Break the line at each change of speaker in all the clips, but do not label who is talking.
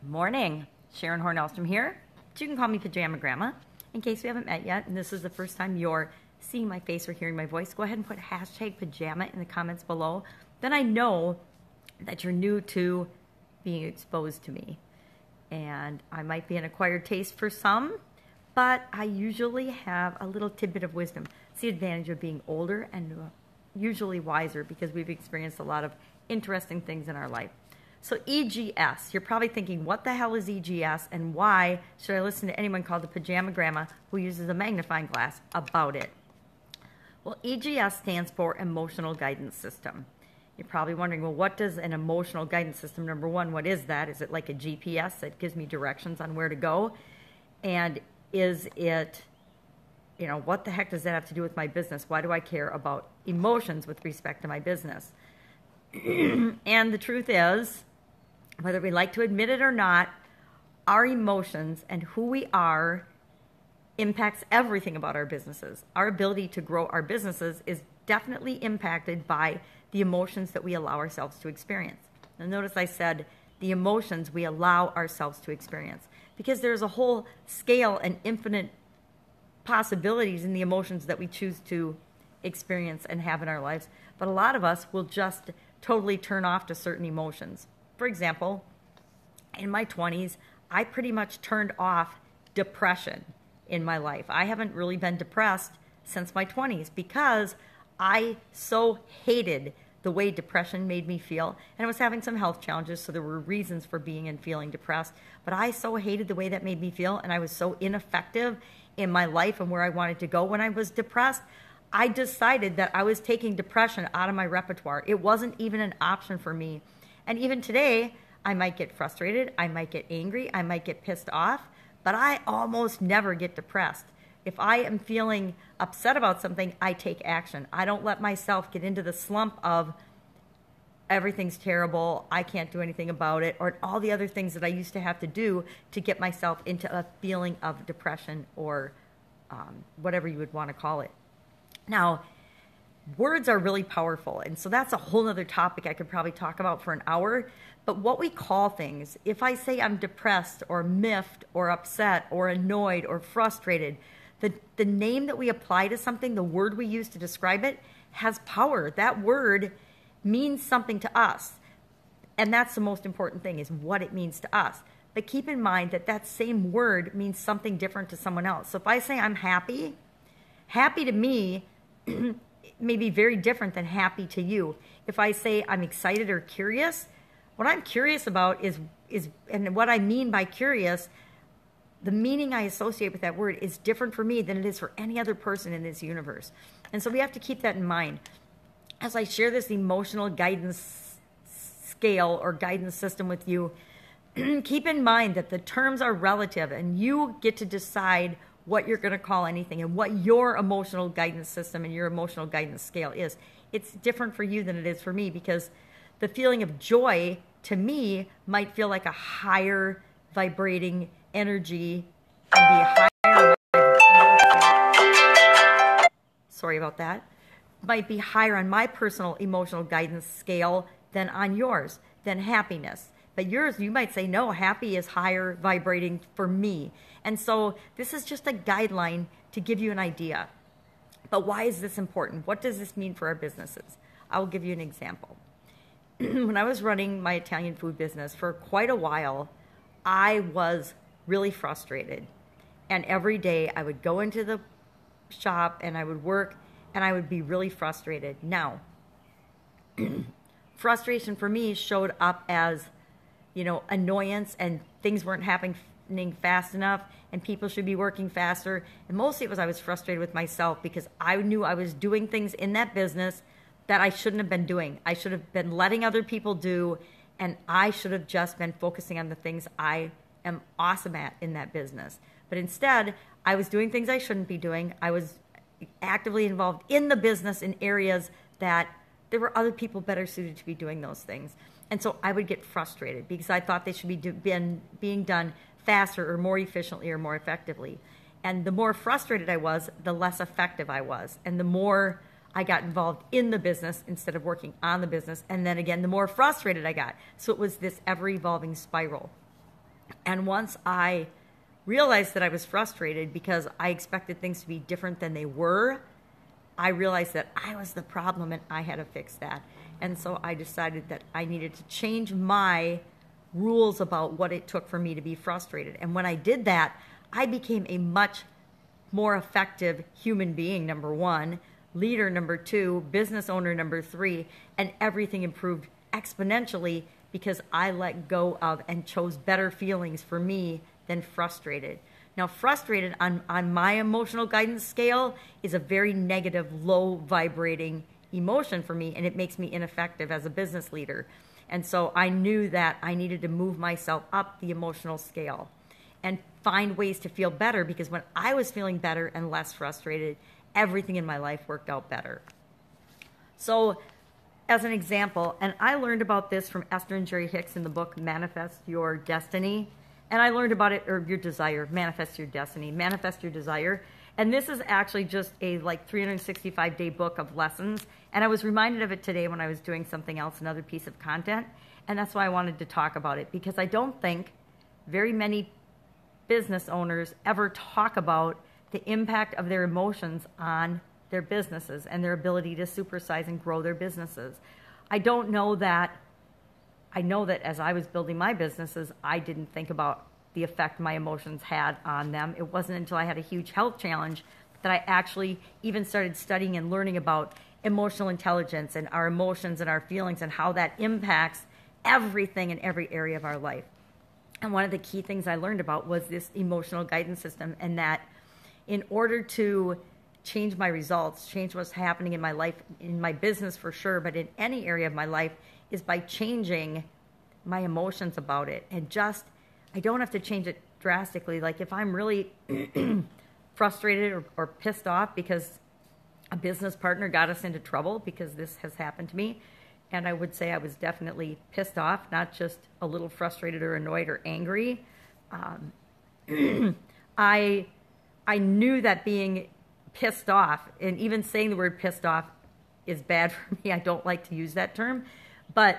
Morning, Sharon Horne-Ellstrom here. You can call me Pajama Grandma. In case we haven't met yet, and this is the first time you're seeing my face or hearing my voice, go ahead and put hashtag pajama in the comments below. Then I know that you're new to being exposed to me. And I might be an acquired taste for some, but I usually have a little tidbit of wisdom. It's the advantage of being older and usually wiser because we've experienced a lot of interesting things in our life. So EGS, you're probably thinking, what the hell is EGS and why should I listen to anyone called the Pajama Grandma who uses a magnifying glass about it? Well, EGS stands for Emotional Guidance System. You're probably wondering, well, what does an emotional guidance system, number one, what is that? Is it like a GPS that gives me directions on where to go? And is it, what the heck does that have to do with my business? Why do I care about emotions with respect to my business? And the truth is, whether we like to admit it or not, our emotions and who we are impacts everything about our businesses. Our ability to grow our businesses is definitely impacted by the emotions that we allow ourselves to experience. Now notice I said the emotions we allow ourselves to experience because there's a whole scale and infinite possibilities in the emotions that we choose to experience and have in our lives. But a lot of us will just totally turn off to certain emotions. For example, in my 20s, I pretty much turned off depression in my life. I haven't really been depressed since my 20s because I so hated the way depression made me feel. And I was having some health challenges, so there were reasons for being and feeling depressed. But I so hated the way that made me feel, and I was so ineffective in my life and where I wanted to go when I was depressed. I decided that I was taking depression out of my repertoire. It wasn't even an option for me. And even today, I might get frustrated, I might get angry, I might get pissed off, but I almost never get depressed. If I am feeling upset about something, I take action. I don't let myself get into the slump of everything's terrible, I can't do anything about it, or all the other things that I used to have to do to get myself into a feeling of depression or whatever you would want to call it. Now, words are really powerful, and so that's a whole other topic I could probably talk about for an hour. But what we call things, if I say I'm depressed or miffed or upset or annoyed or frustrated, the name that we apply to something, the word we use to describe it, has power. That word means something to us, and that's the most important thing, is what it means to us. But keep in mind that that same word means something different to someone else. So if I say I'm happy, happy to me may be very different than happy to you. If I say I'm excited or curious, what I'm curious about is and what I mean by curious, the meaning I associate with that word is different for me than it is for any other person in this universe. And so we have to keep that in mind. As I share this emotional guidance scale or guidance system with you, keep in mind that the terms are relative and you get to decide what you're going to call anything and what your emotional guidance system and your emotional guidance scale is. It's different for you than it is for me because the feeling of joy to me might feel like a higher vibrating energy and be higher. Sorry about that. Might be higher on my personal emotional guidance scale than on yours, than happiness. But yours, you might say, no, happy is higher vibrating for me. And so this is just a guideline to give you an idea. But why is this important? What does this mean for our businesses? I will give you an example. When I was running my Italian food business for quite a while, I was really frustrated. And every day I would go into the shop and I would work and I would be really frustrated. Now, frustration for me showed up as annoyance and things weren't happening fast enough and people should be working faster. And mostly it was I was frustrated with myself because I knew I was doing things in that business that I shouldn't have been doing. I should have been letting other people do, and I should have just been focusing on the things I am awesome at in that business. But instead, I was doing things I shouldn't be doing. I was actively involved in the business in areas that there were other people better suited to be doing those things. And so I would get frustrated because I thought they should be being done faster or more efficiently or more effectively. And the more frustrated I was, the less effective I was. And the more I got involved in the business instead of working on the business. And then again, the more frustrated I got. So it was this ever-evolving spiral. And once I realized that I was frustrated because I expected things to be different than they were, I realized that I was the problem and I had to fix that. And so I decided that I needed to change my rules about what it took for me to be frustrated. And when I did that, I became a much more effective human being, number one, leader, number two, business owner, number three, and everything improved exponentially because I let go of and chose better feelings for me than frustrated. Now, frustrated on my emotional guidance scale is a very negative, low vibrating emotion for me, and it makes me ineffective as a business leader. And so I knew that I needed to move myself up the emotional scale and find ways to feel better, because when I was feeling better and less frustrated, everything in my life worked out better. So as an example, and I learned about this from Esther and Jerry Hicks in the book Manifest Your Destiny, and I learned about it, or your desire, manifest your destiny, manifest your desire. And this is actually just a 365-day book of lessons. And I was reminded of it today when I was doing something else, another piece of content. And that's why I wanted to talk about it, because I don't think very many business owners ever talk about the impact of their emotions on their businesses and their ability to supersize and grow their businesses. I know that as I was building my businesses, I didn't think about the effect my emotions had on them. It wasn't until I had a huge health challenge that I actually even started studying and learning about emotional intelligence and our emotions and our feelings and how that impacts everything in every area of our life. And one of the key things I learned about was this emotional guidance system, and that in order to change my results, change what's happening in my life, in my business for sure, but in any area of my life, is by changing my emotions about it. And I don't have to change it drastically. Like if I'm really frustrated or pissed off because a business partner got us into trouble, because this has happened to me, and I would say I was definitely pissed off, not just a little frustrated or annoyed or angry. I knew that being pissed off, and even saying the word pissed off, is bad for me. I don't like to use that term. But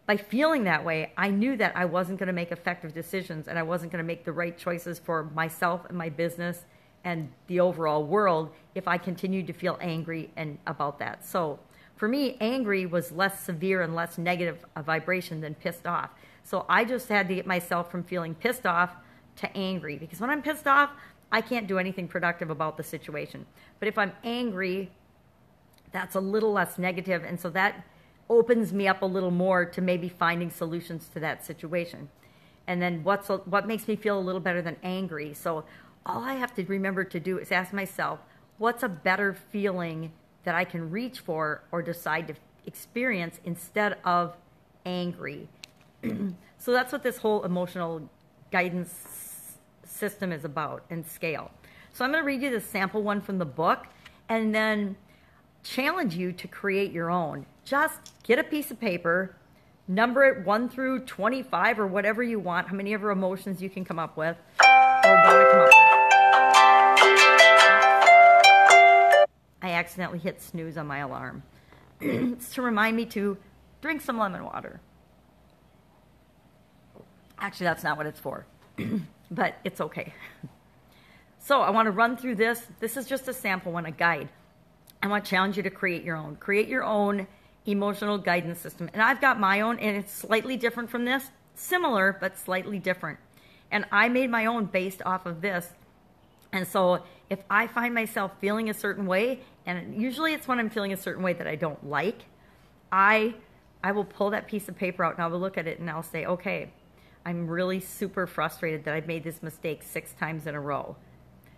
by feeling that way, I knew that I wasn't going to make effective decisions, and I wasn't going to make the right choices for myself and my business and the overall world if I continued to feel angry about that. So for me, angry was less severe and less negative a vibration than pissed off. So I just had to get myself from feeling pissed off to angry, because when I'm pissed off, I can't do anything productive about the situation. But if I'm angry, that's a little less negative, and so that opens me up a little more to maybe finding solutions to that situation. And then what makes me feel a little better than angry? So all I have to remember to do is ask myself, what's a better feeling that I can reach for or decide to experience instead of angry? So that's what this whole emotional guidance system is about, and scale. So I'm going to read you the sample one from the book, and then challenge you to create your own. Just get a piece of paper, number it 1 through 25 or whatever you want, how many ever emotions you can come up with or want to come up with. I accidentally hit snooze on my alarm. It's to remind me to drink some lemon water. Actually, that's not what it's for, but it's okay. So I want to run through this. This is just a sample one, a guide. I want to challenge you to create your own. Create your own emotional guidance system. And I've got my own, and it's slightly different from this. Similar, but slightly different. And I made my own based off of this. And so if I find myself feeling a certain way, and usually it's when I'm feeling a certain way that I don't like, I will pull that piece of paper out and I will look at it and I'll say, okay, I'm really super frustrated that I've made this mistake 6 times in a row.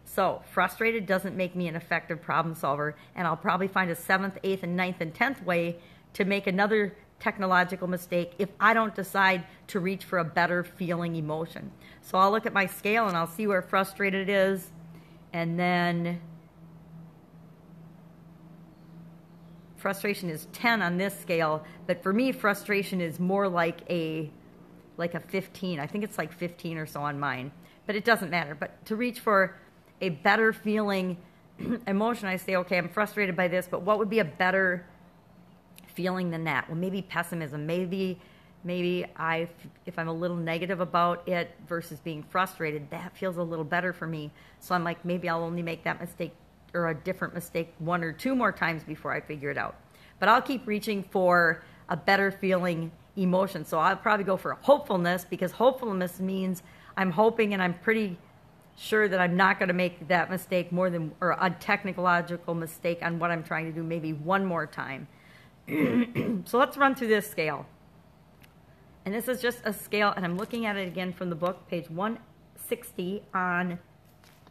So frustrated doesn't make me an effective problem solver, and I'll probably find a 7th, 8th, and 9th, and 10th way to make another technological mistake if I don't decide to reach for a better feeling emotion. So I'll look at my scale and I'll see where frustrated is, and then frustration is 10 on this scale, but for me frustration is more like a 15. I think it's like 15 or so on mine, but it doesn't matter. But to reach for a better feeling emotion, I say, okay, I'm frustrated by this, but what would be a better feeling than that? Well, maybe pessimism, maybe Maybe if I'm a little negative about it versus being frustrated, that feels a little better for me. So I'm like, maybe I'll only make that mistake or a different mistake 1 or 2 more times before I figure it out. But I'll keep reaching for a better feeling emotion. So I'll probably go for hopefulness, because hopefulness means I'm hoping and I'm pretty sure that I'm not going to make that mistake or a technological mistake on what I'm trying to do maybe 1 more time. So let's run through this scale. And this is just a scale, and I'm looking at it again from the book, page 160 on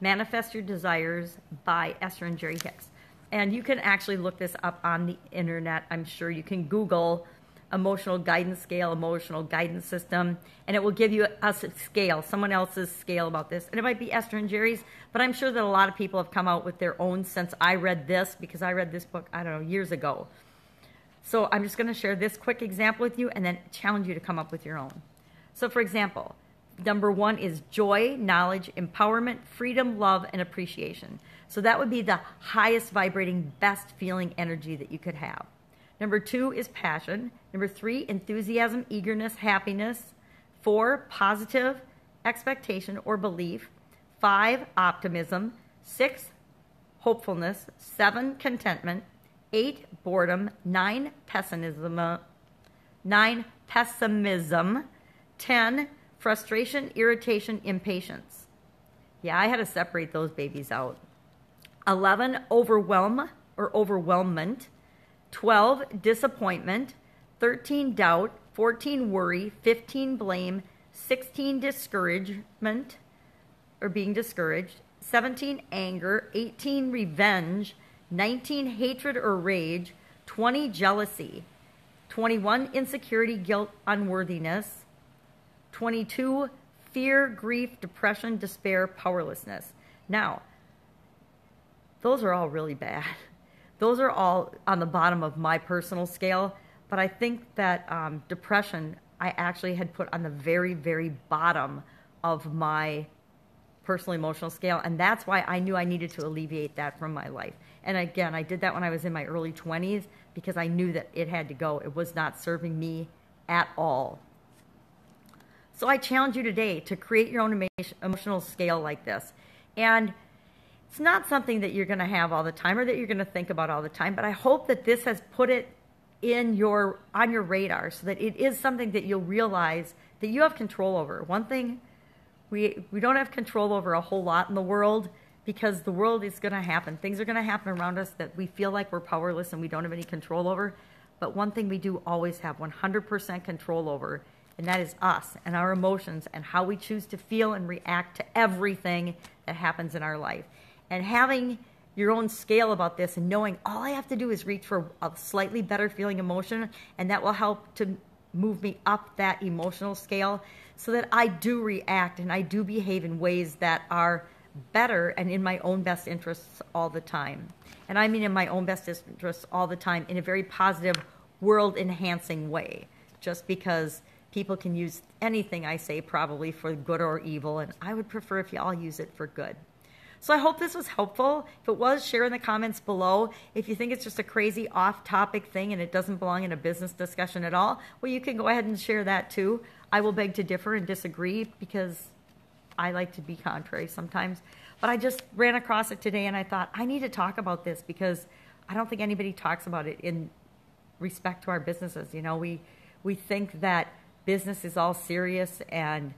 Manifest Your Desires by Esther and Jerry Hicks. And you can actually look this up on the internet. I'm sure you can Google emotional guidance scale, emotional guidance system, and it will give you a scale, someone else's scale about this. And it might be Esther and Jerry's, but I'm sure that a lot of people have come out with their own since I read this, because I read this book, I don't know, years ago. So I'm just going to share this quick example with you and then challenge you to come up with your own. So for example, number 1 is joy, knowledge, empowerment, freedom, love, and appreciation. So that would be the highest vibrating, best feeling energy that you could have. Number 2 is passion. Number 3, enthusiasm, eagerness, happiness. 4, positive expectation or belief. 5, optimism. 6, hopefulness. 7, contentment. 8, boredom. 9, pessimism. 10, frustration, irritation, impatience. Yeah, I had to separate those babies out. 11, overwhelm or overwhelmment. 12, disappointment. 13, doubt. 14, worry. 15, blame. 16, discouragement or being discouraged. 17, anger. 18, revenge. 19, hatred or rage. 20, jealousy. 21, insecurity, guilt, unworthiness. 22, fear, grief, depression, despair, powerlessness. Now, those are all really bad. Those are all on the bottom of my personal scale, but I think that depression I actually had put on the very, very bottom of my personal emotional scale, and that's why I knew I needed to alleviate that from my life. And again, I did that when I was in my early 20s because I knew that it had to go. It was not serving me at all. So I challenge you today to create your own emotional scale like this. And it's not something that you're going to have all the time or that you're going to think about all the time, but I hope that this has put it on your radar so that it is something that you'll realize that you have control over. One thing, we don't have control over a whole lot in the world because the world is going to happen. Things are going to happen around us that we feel like we're powerless and we don't have any control over. But one thing we do always have 100% control over, and that is us and our emotions and how we choose to feel and react to everything that happens in our life. And having your own scale about this and knowing all I have to do is reach for a slightly better feeling emotion, and that will help to move me up that emotional scale so that I do react and I do behave in ways that are better and in my own best interests all the time. And I mean in my own best interests all the time in a very positive, world-enhancing way, just because people can use anything I say probably for good or evil, and I would prefer if you all use it for good. So I hope this was helpful. If it was, share in the comments below. If you think it's just a crazy off-topic thing and it doesn't belong in a business discussion at all, well, you can go ahead and share that too. I will beg to differ and disagree because I like to be contrary sometimes. But I just ran across it today and I thought, I need to talk about this because I don't think anybody talks about it in respect to our businesses. You know, we think that business is all serious and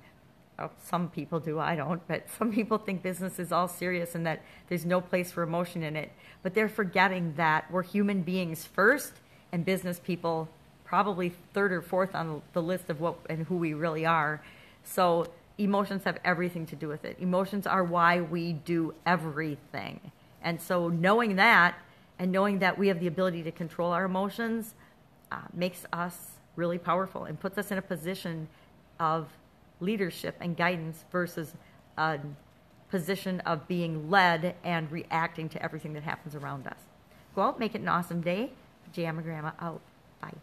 some people do, I don't, but some people think business is all serious and that there's no place for emotion in it. But they're forgetting that we're human beings first and business people probably third or fourth on the list of what and who we really are. So emotions have everything to do with it. Emotions are why we do everything. And so knowing that and knowing that we have the ability to control our emotions makes us really powerful and puts us in a position of leadership and guidance versus a position of being led and reacting to everything that happens around us. Go out, make it an awesome day. Pajama Grandma out. Bye.